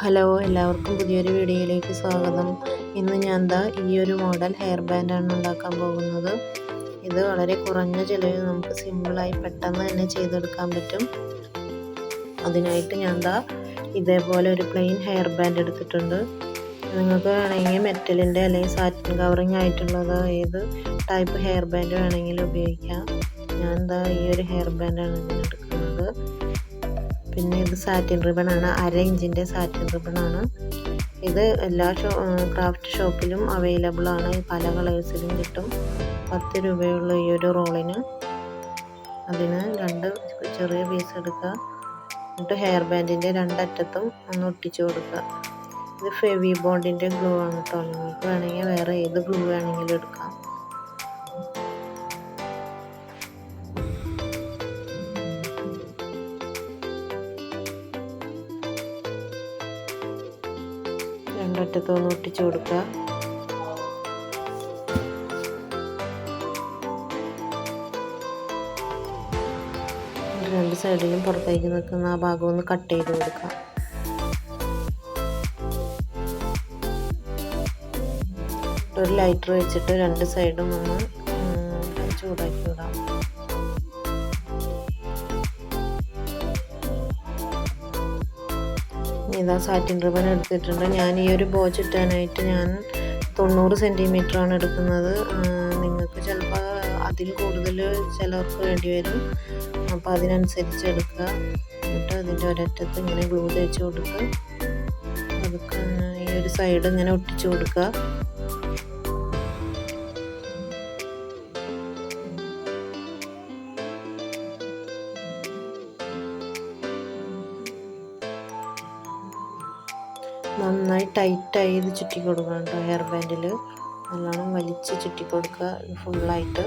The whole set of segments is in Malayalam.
ഹലോ, എല്ലാവർക്കും പുതിയൊരു വീഡിയോയിലേക്ക് സ്വാഗതം. ഇന്ന് ഞാൻ ഈ ഒരു മോഡൽ ഹെയർ ബാൻഡാണ് ഉണ്ടാക്കാൻ പോകുന്നത്. ഇത് വളരെ കുറഞ്ഞ ചിലവിൽ നമുക്ക് സിമ്പിളായി പെട്ടെന്ന് തന്നെ ചെയ്തെടുക്കാൻ പറ്റും. അതിനായിട്ട് ഞാൻ ഇതേപോലെ ഒരു പ്ലെയിൻ ഹെയർ ബാൻഡ് എടുത്തിട്ടുണ്ട്. നിങ്ങൾക്ക് വേണമെങ്കിൽ മെറ്റലിൻ്റെ അല്ലെങ്കിൽ സാറ്റിൻ കവറിങ് ആയിട്ടുള്ളത് ഏത് ടൈപ്പ് ഹെയർ ബാൻഡ് വേണമെങ്കിലും ഉപയോഗിക്കാം. ഞാൻ ഈ ഒരു ഹെയർ ബാൻഡാണ് ഇതിനെടുക്കുന്നത്. പിന്നെ ഇത് സാറ്റിൻ റിബണാണ്, 1/2 ഇഞ്ചിൻ്റെ സാറ്റിൻ റിബണാണ്. ഇത് എല്ലാ ക്രാഫ്റ്റ് ഷോപ്പിലും അവൈലബിൾ ആണ്. പല കളേഴ്സിലും കിട്ടും. 10 രൂപയുള്ള ഈ ഒരു റോളിന്. അതിന് 2 ചെറിയ പീസ് എടുക്കുക. എന്നിട്ട് ഹെയർ ബാൻഡിൻ്റെ രണ്ടറ്റത്തും ഒന്ന് ഒട്ടിച്ചു കൊടുക്കുക. ഇത് ഫെവി ബോണ്ടിൻ്റെ ഗ്ലൂ ആണ് കേട്ടോ. നിങ്ങൾക്ക് വേണമെങ്കിൽ വേറെ ഏത് ഗ്ലൂ വേണമെങ്കിലും എടുക്കാം. രണ്ടറ്റത്തൊന്ന് ഒട്ടിച്ചു കൊടുക്കുക. രണ്ട് സൈഡിലും പുറത്തേക്ക് നിൽക്കുന്ന ആ ഭാഗം ഒന്ന് കട്ട് ചെയ്ത് കൊടുക്കുക. ഒരു ലൈറ്റർ വെച്ചിട്ട് രണ്ട് സൈഡും ഒന്ന് ചൂടാക്കി വിടാം. ഇതാ സാറ്റിൻ റിബൺ എടുത്തിട്ടുണ്ട്. ഞാൻ ഈ ഒരു ബോ ചുറ്റാനായിട്ട് ഞാൻ 90 സെൻറ്റിമീറ്ററാണ് എടുക്കുന്നത്. നിങ്ങൾക്ക് ചിലപ്പോൾ അതിൽ കൂടുതൽ ചിലർക്ക് വേണ്ടി വരും. അപ്പോൾ അതിനനുസരിച്ച് എടുക്കുക. എന്നിട്ട് അതിൻ്റെ ഒരറ്റത്ത് ഇങ്ങനെ ഗ്ലൂ തേച്ച് കൊടുക്കുക. അതൊക്കെ ഈ ഒരു സൈഡ് ഇങ്ങനെ ഒട്ടിച്ചു കൊടുക്കുക. നന്നായി ടൈറ്റായി ഇത് ചുറ്റി കൊടുക്കണം കേട്ടോ. ഹെയർ ബാൻഡിൽ നല്ലോണം വലിച്ച് ചുറ്റി കൊടുക്കുക ഫുള്ളായിട്ട്.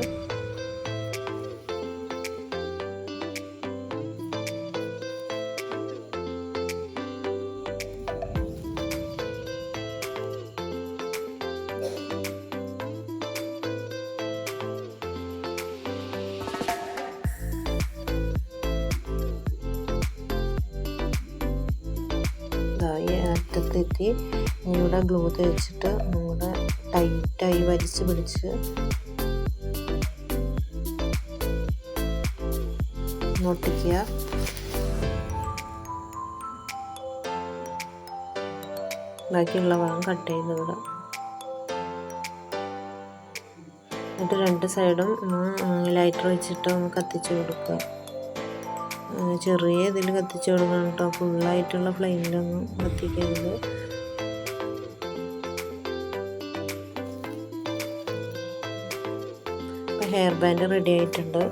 അറ്റത്തെത്തി ഇവിടെ ഗ്ലൂ തേച്ചിട്ട് നമ്മുടെ ടൈറ്റായി വലിച്ച് പിടിച്ച് ഒട്ടിക്കുക. ബാക്കിയുള്ള ഭാഗം കട്ട് ചെയ്ത് വിടാം. എന്നിട്ട് രണ്ട് സൈഡും ലൈറ്റർ വെച്ചിട്ട് ഒന്ന് കത്തിച്ച് കൊടുക്കുക. ചെറിയ ഇതിൽ കത്തിച്ച് കൊടുക്കണം കേട്ടോ. ഫുള്ളായിട്ടുള്ള ഫ്ലെയിമിലൊന്നും കത്തിക്കരുത്. ഇപ്പം ഹെയർ ബാൻഡ് റെഡി ആയിട്ടുണ്ട്.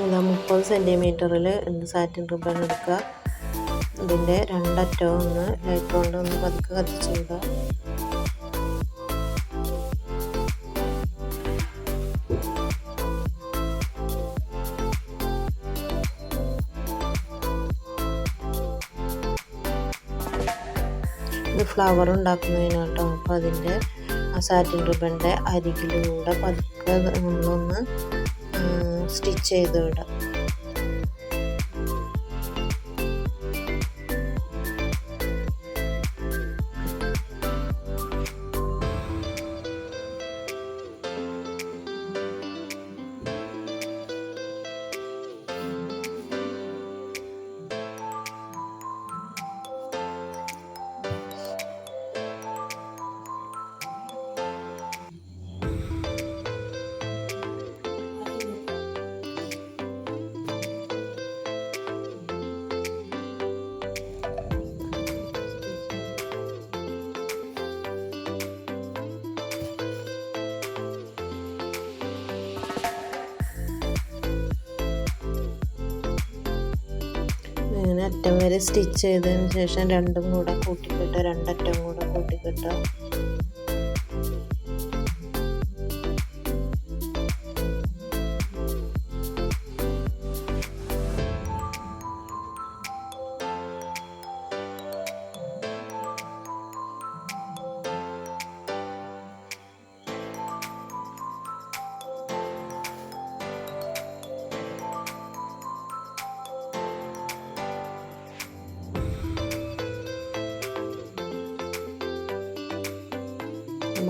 ഇതാ 30 സെൻറ്റിമീറ്ററിൽ സാറ്റിൻ റിബൺ എടുക്കുക. ഇതിൻ്റെ രണ്ടറ്റവും ഒന്ന് ലൈറ്റർ കൊണ്ട് ഒന്ന് പതുക്കെ കത്തിച്ച് വിടുക. ഇത് ഫ്ലവർ ഉണ്ടാക്കുന്നതിനാട്ടോ. അപ്പോൾ അതിൻ്റെ ആ സാറ്റിൻ റിബണിൻ്റെ അരികിലൂടെ പതുക്കെ നമ്മളൊന്ന് സ്റ്റിച്ച് ചെയ്ത് വിടാം. അങ്ങനെ അറ്റം വരെ സ്റ്റിച്ച് ചെയ്തതിന് ശേഷം രണ്ടും കൂടെ കൂട്ടിക്കെട്ടുക. രണ്ടറ്റം കൂടെ കൂട്ടിക്കെട്ടുക.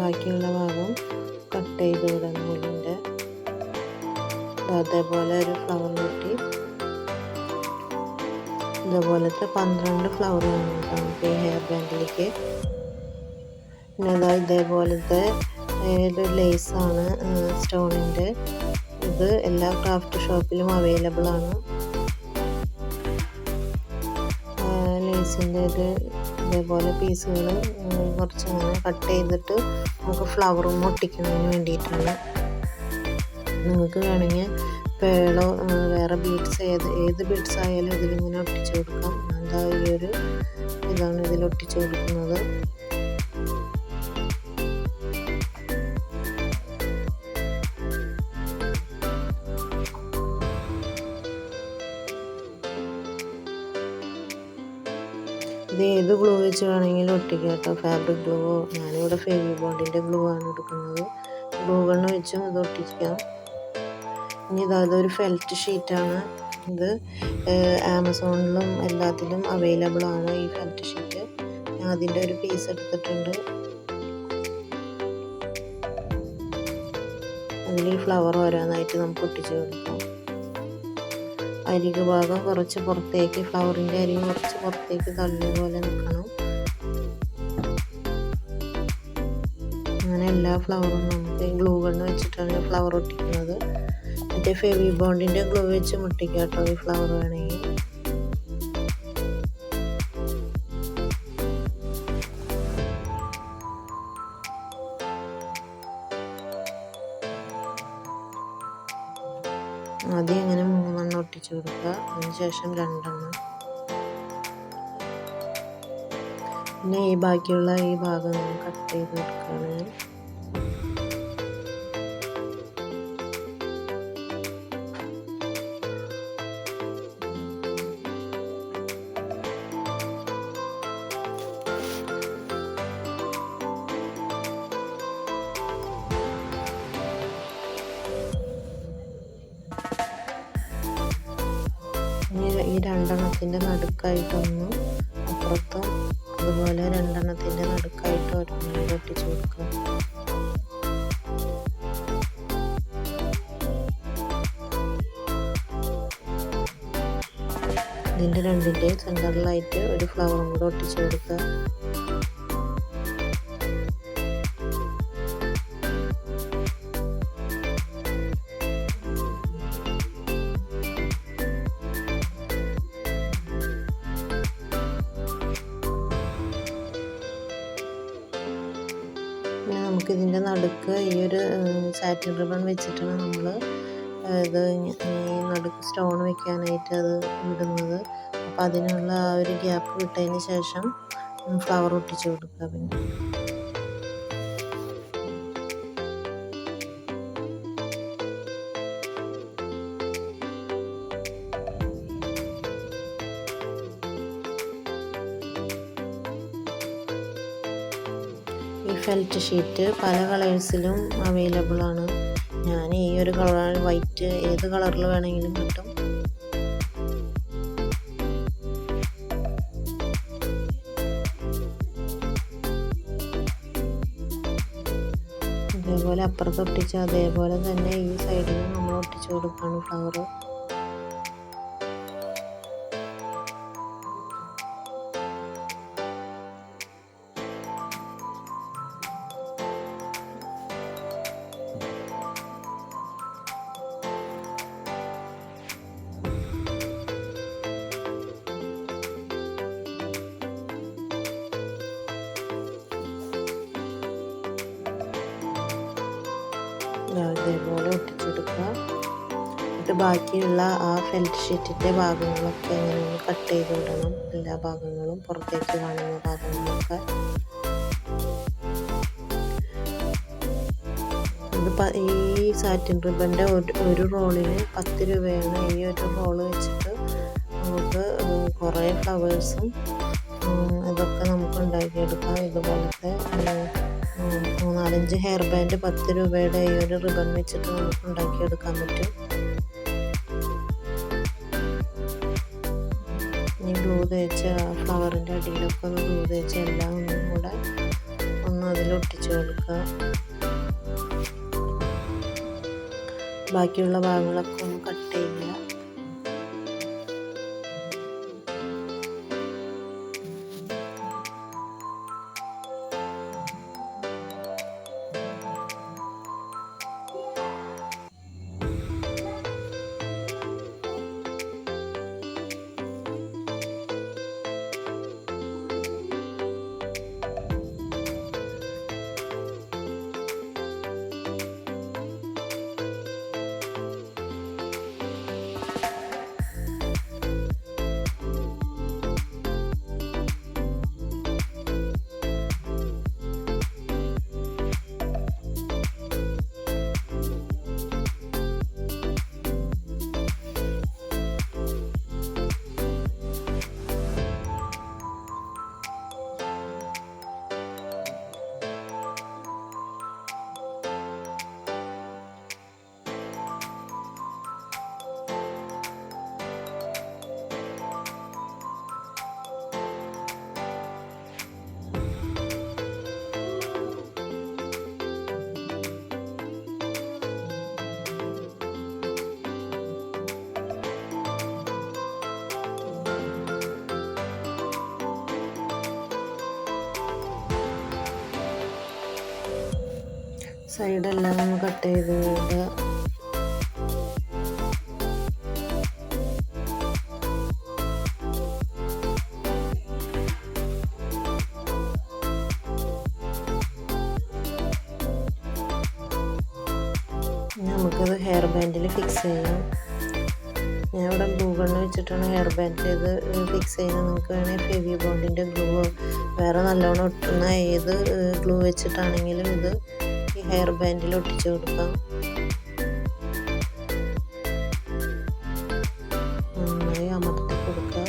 ബാക്കിയുള്ള ഭാഗം കട്ട് ചെയ്ത് വിടണം മുള്ളിൻ്റെ. അതേപോലെ ഒരു ഫ്ലവർ വെട്ടി ഇതുപോലത്തെ 12 ഫ്ലവർ വേണം നമുക്ക് ഈ ഹെയർ ബാൻഡിലേക്ക്. പിന്നെ ഇതേപോലത്തെ ഒരു ലേസാണ് സ്റ്റോണിൻ്റെ. ഇത് എല്ലാ ക്രാഫ്റ്റ് ഷോപ്പിലും അവൈലബിൾ ആണ്. ലേസിൻ്റെ ഇതേപോലെ പീസുകൾ കുറച്ചിങ്ങനെ കട്ട് ചെയ്തിട്ട് നമുക്ക് ഫ്ലവറും ഒട്ടിക്കുന്നതിന് വേണ്ടിയിട്ടാണ്. നിങ്ങൾക്ക് വേണമെങ്കിൽ പേളോ വേറെ ബീഡ്സ് ഏത് ബീഡ്സ് ആയാലും ഇതിലിങ്ങനെ ഒട്ടിച്ചു കൊടുക്കാം. എന്താ ഈ ഒരു ഇതാണ് ഇതിൽ ഒട്ടിച്ചു കൊടുക്കുന്നത്. ഇത് ഏത് ഗ്ലൂ വെച്ച് വേണമെങ്കിലും ഒട്ടിക്കാം കേട്ടോ. ഫാബ്രിക് ഗ്ലൂവോ, ഞാനിവിടെ ഫെവിബോണ്ടിൻ്റെ ഗ്ലൂ ആണ് എടുക്കുന്നത്. ഗ്ലൂ ഗണ്ണ് വെച്ചും ഇത് ഒട്ടിക്കാം. ഇനി ഇതൊരു ഫെൽറ്റ് ഷീറ്റാണ്. ഇത് ആമസോണിലും എല്ലാത്തിലും അവൈലബിൾ ആണ് ഈ ഫെൽറ്റ് ഷീറ്റ്. ഞാൻ അതിൻ്റെ ഒരു പീസ് എടുത്തിട്ടുണ്ട്. അതിൽ ഈ ഫ്ലവർ ഓരോന്നായിട്ട് നമുക്ക് ഒട്ടിച്ച് കൊടുക്കാം. അരികു ഭാഗം കുറച്ച് പുറത്തേക്ക്, ഫ്ലവറിൻ്റെ അരികു കുറച്ച് പുറത്തേക്ക് തള്ളിയ പോലെ നിൽക്കണം. അങ്ങനെ എല്ലാ ഫ്ലവറും നമുക്ക് ഗ്ലൂ ഗണ്ണ് വെച്ചിട്ടാണ് ഫ്ലവർ ഒട്ടിക്കുന്നത്. മറ്റേ ഫെവിബോണ്ടിൻ്റെ ഗ്ലൂ വെച്ച് ഒട്ടിക്കാം കേട്ടോ ഈ ഫ്ലവർ വേണമെങ്കിൽ. ആദ്യം ഇങ്ങനെ 3 ഒട്ടിച്ചു കൊടുക്കുക, അതിനുശേഷം 2. പിന്നെ ഈ ബാക്കിയുള്ള ഈ ഭാഗം കട്ട് ചെയ്ത് കൊടുക്കുകയാണ്. ഈ 2 നടുക്കായിട്ടൊന്നും അപ്പുറത്തും അതുപോലെ 2 നടുക്കായിട്ട് ഒരെണ്ണം ഒട്ടിച്ചു കൊടുക്കുക. ഇതിൻ്റെ 2ൻ്റെയും സെൻറ്ററിലായിട്ട് ഒരു ഫ്ലവറും കൂടെ ഒട്ടിച്ചു കൊടുക്കുക. പിന്നെ നമുക്കിതിൻ്റെ നടുക്ക് ഈ ഒരു സാറ്റിൻ റിബൺ വെച്ചിട്ടാണ് നമ്മൾ ഇത് ഈ നടുക്ക് സ്റ്റോൺ വെക്കാനായിട്ട് അത് ഇടുന്നത്. അപ്പോൾ അതിനുള്ള ആ ഒരു ഗ്യാപ്പ് വിട്ടതിന് ശേഷം ഫ്ലവർ ഒട്ടിച്ചു കൊടുക്കുക. പിന്നെ ഈ ഫെൽറ്റ് ഷീറ്റ് പല കളേഴ്സിലും അവൈലബിൾ ആണ്. ഞാൻ ഈ ഒരു കളറാണ്, വൈറ്റ്, ഏത് കളറിൽ വേണമെങ്കിലും കിട്ടും. ഇതേപോലെ അപ്പുറത്ത് ഒട്ടിച്ച് അതേപോലെ തന്നെ ഈ സൈഡിലും നമ്മൾ ഒട്ടിച്ചു കൊടുക്കുകയാണ് ഫ്ലവർ. ഇതേപോലെ ഒട്ടിച്ചെടുക്കുക. എന്നിട്ട് ബാക്കിയുള്ള ആ ഫെൽറ്റ് ഷീറ്റിൻ്റെ ഭാഗങ്ങളൊക്കെ ഇങ്ങനെ കട്ട് ചെയ്ത് വിടണം. എല്ലാ ഭാഗങ്ങളും പുറത്തേക്ക് കാണുന്ന ഭാഗങ്ങളൊക്കെ. ഈ സാറ്റിൻ റിബൻ്റെ ഒരു റോളിന് 10 രൂപയാണ്. ഈ ഒരു റോള് വെച്ചിട്ട് നമുക്ക് കുറേ ഫ്ലവേഴ്സും ഇതൊക്കെ നമുക്ക് ഉണ്ടാക്കിയെടുക്കാം. ഇതുപോലത്തെ 3-4 ഹെയർ ബാൻഡ് 10 രൂപയുടെ ഈ ഒരു റിബൺ വെച്ചിട്ട് നമുക്ക് ഉണ്ടാക്കിയെടുക്കാൻ പറ്റും. ഇനി ഗ്ലൂ തേച്ച് ഫ്ലവറിൻ്റെ അടിയിലൊക്കെ ഒന്ന് ഗ്ലൂ തേച്ച് എല്ലാം ഒന്നും കൂടെ ഒന്ന് അതിലൊട്ടിച്ചു കൊടുക്കുക. ബാക്കിയുള്ള ഭാഗങ്ങളൊക്കെ ഒന്ന് കട്ട് ചെയ്യുക. സൈഡെല്ലാം ഒന്ന് കട്ട് ചെയ്ത് വിടുക. നമുക്കത് ഹെയർ ബാൻഡിൽ ഫിക്സ് ചെയ്യാം. ഞാൻ ഇവിടെ ഗ്ലൂ ഗണ്ണ് വെച്ചിട്ടാണ് ഹെയർ ബാൻഡിൽ ഇത് ഫിക്സ് ചെയ്യുന്നത്. നിങ്ങൾക്ക് വേണമെങ്കിൽ ഫെവി ബോണ്ടിൻ്റെ ഗ്ലൂ വേറെ നല്ലോണം ഒട്ടുന്ന ഏത് ഗ്ലൂ വെച്ചിട്ടാണെങ്കിലും ഇത് ഈ ഹെയർ ബാൻഡിൽ ഒട്ടിച്ചു കൊടുക്കാം. നന്നായി അമർത്തി കൊടുക്കുക.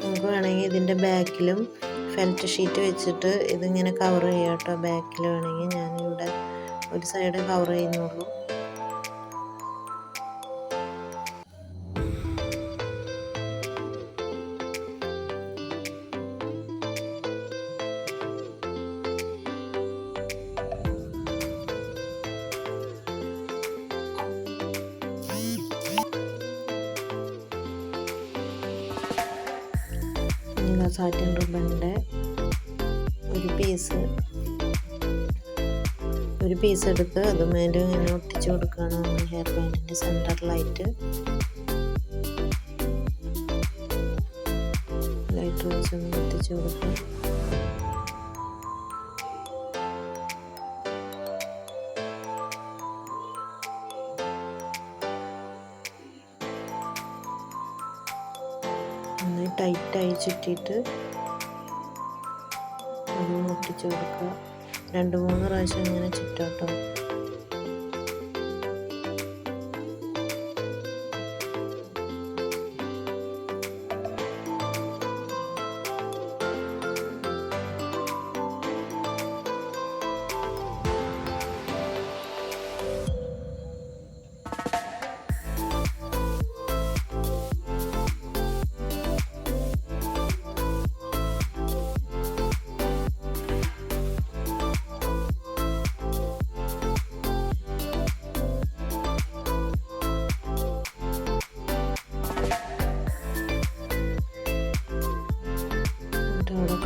നമുക്ക് വേണമെങ്കിൽ ഇതിൻ്റെ ബാക്കിലും ഫെൽറ്റ് ഷീറ്റ് വെച്ചിട്ട് ഇതിങ്ങനെ കവർ ചെയ്യാം കേട്ടോ. ബാക്കിൽ വേണമെങ്കിൽ ഞാനിവിടെ ഒരു സൈഡ് കവർ ചെയ്യുന്നുള്ളൂ. സാറ്റിൻ റിബണിൻ്റെ ഒരു പീസ് എടുത്ത് അത് മേലെ ഇങ്ങനെ ഒട്ടിച്ചു കൊടുക്കുകയാണ് ഹെയർ ബാൻഡിൻ്റെ സെൻറ്ററിലായിട്ട്. ലൈറ്റ് വെച്ചൊന്ന് ഒട്ടിച്ചു കൊടുക്കുക. നന്നായി ടൈറ്റായി ചുറ്റിയിട്ട് അതൊന്ന് ഒട്ടിച്ചു കൊടുക്കുക. 2-3 പ്രാവശ്യം ഇങ്ങനെ ചുറ്റാട്ടോ.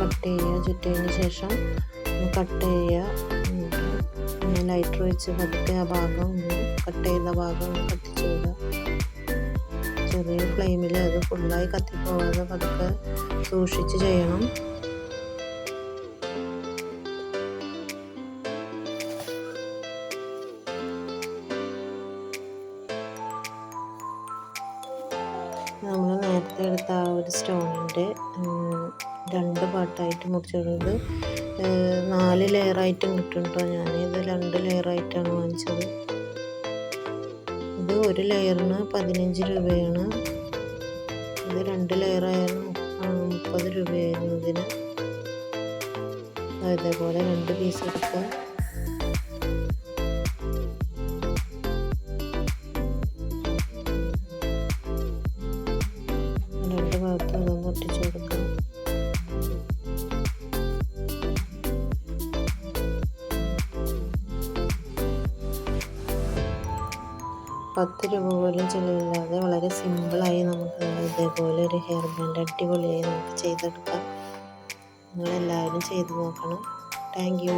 കട്ട് ചെയ്യുക. ചുറ്റിയതിന് ശേഷം കട്ട് ചെയ്യുക. പിന്നെ ലൈറ്റർ വെച്ച് പതുക്കെ ആ ഭാഗം ഒന്ന് കട്ട് ചെയ്ത ഭാഗം ഒന്ന് കത്തിച്ച് വിടുക. ചെറിയ ഫ്ലെയിമിൽ അത് ഫുള്ളായി കത്തിപ്പോകാതെ പതുക്കെ സൂക്ഷിച്ച് ചെയ്യണം. നമ്മൾ നേരത്തെ എടുത്ത ആ ഒരു സ്റ്റോണിൻ്റെ 2 പാർട്ടായിട്ട് മുറിച്ചിടുന്നത് 4 ലെയറായിട്ടും കിട്ടും കേട്ടോ. ഞാനിത് 2 ലെയറായിട്ടാണ് വാങ്ങിച്ചത്. ഇത് ഒരു ലെയറിന് 15 രൂപയാണ്. ഇത് 2 ലെയറായാലും 30 രൂപയായിരുന്നു ഇതിന്. അതേപോലെ 2 പീസ് എടുക്കുക. രണ്ട് ഭാഗത്തും ഇതൊന്ന് ഒട്ടിച്ചു കൊടുക്കുക. 10 രൂപ പോലും ചിലവില്ലാതെ വളരെ സിമ്പിളായി നമുക്ക് ഇതേപോലെ ഒരു ഹെയർ ബാൻഡ് അടിപൊളിയായി നമുക്ക് ചെയ്തെടുക്കാം. നിങ്ങളെല്ലാവരും ചെയ്ത് നോക്കണം. Thank you.